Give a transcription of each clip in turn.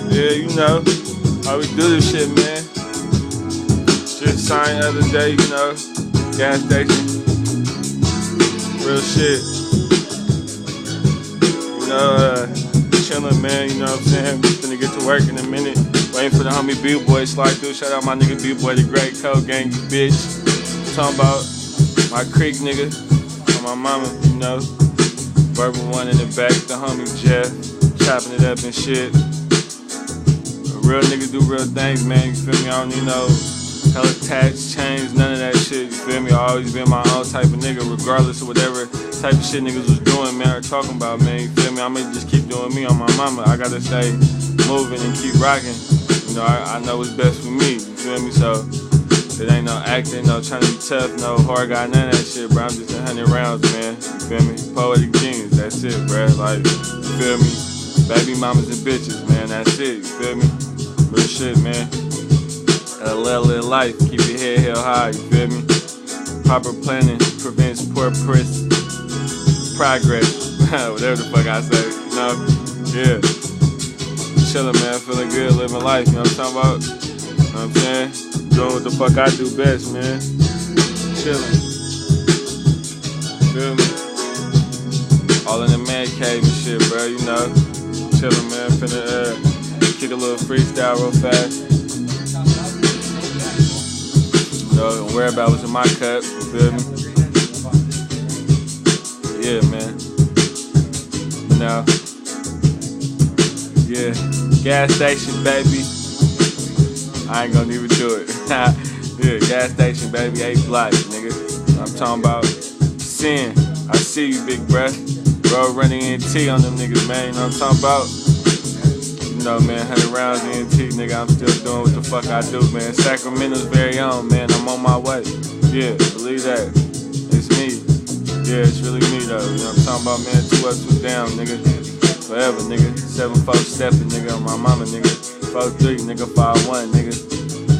Yeah, you know how we do this shit, man. Just signed the other day, you know, gas station. Real shit. You know, chillin', man, you know what I'm saying? Just finna get to work in a minute. Waiting for the homie B-Boy slide through. Shout out my nigga B-Boy, the Great Code Gang, you bitch. Talking about my creek nigga, on my mama, you know. Verbal one in the back, the homie Jeff, chopping it up and shit. A real nigga do real things, man, you feel me? I don't need no hella tats, chains, none of that shit, you feel me? I always been my own type of nigga, regardless of whatever type of shit niggas was doing, man, or talking about, man, you feel me? I'ma just keep doing me on my mama. I gotta stay moving and keep rocking. You know, I know what's best for me, you feel me? So it ain't no acting, no trying to be tough, no hard guy, none of that shit, bro. I'm just 100 rounds, man. You feel me? Poetic genius, that's it, bro. Like, you feel me? Baby mamas and bitches, man, that's it, you feel me? Real shit, man. Live life, keep your head held high, you feel me? Proper planning prevents poor progress. Whatever the fuck I say, you know? Yeah. Chillin', man, feeling good, living life, you know what I'm talking about? You know what I'm saying? Doing what the fuck I do best, man. Chillin'. Feel me? All in the man cave and shit, bro, you know. Chillin', man. Finna kick a little freestyle real fast. You know, and whereabouts was in my cup, you feel me? Yeah, man. Now, yeah. Gas station, baby. I ain't gonna even do it. Yeah, gas station, baby, 8 blocks, nigga. I'm talking about sin. I see you, big breath. Road running NT on them niggas, man. You know what I'm talking about? You know, man, 100 rounds NT, nigga. I'm still doing what the fuck I do, man. Sacramento's very own, man. I'm on my way. Yeah, believe that. It's me. Yeah, it's really me, though. You know what I'm talking about, man? 2 up, 2 down, nigga. Forever, nigga. 7-4 stepping, nigga, on my mama, nigga. 4-3, nigga, 5-1, nigga.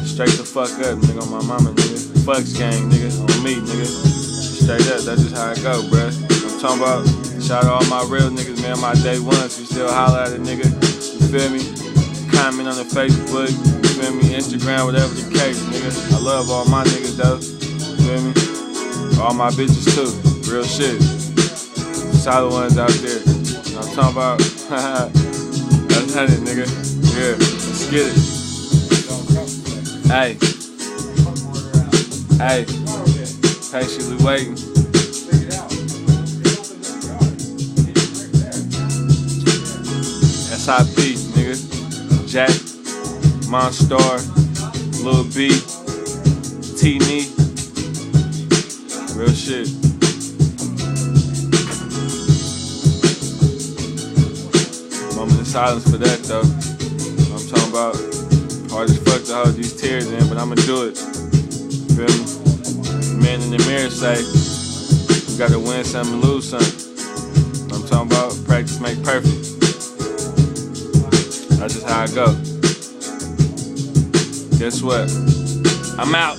Straight the fuck up, nigga, on my mama, nigga. Fucks gang, nigga, on me, nigga. Straight up, that's just how it go, bruh. I'm talking about, shout out all my real niggas, man, my day ones who still holler at a nigga. You feel me? Comment on the Facebook, you feel me? Instagram, whatever the case, nigga. I love all my niggas, though. You feel me? All my bitches, too. Real shit. Solid ones out there. You know what I'm talking about? That's 100, nigga. Yeah, let's get it. Hey. Hey. Patiently waiting. SIP, nigga. Jack. Monstar. Lil B. T-Knee. Real shit. Moment of silence for that, though. I'm talking about hard as fuck to hold these tears in, but I'ma do it. Feel me? The man in the mirror say, you gotta win something and lose something. I'm talking about practice make perfect. That's just how I go. Guess what? I'm out.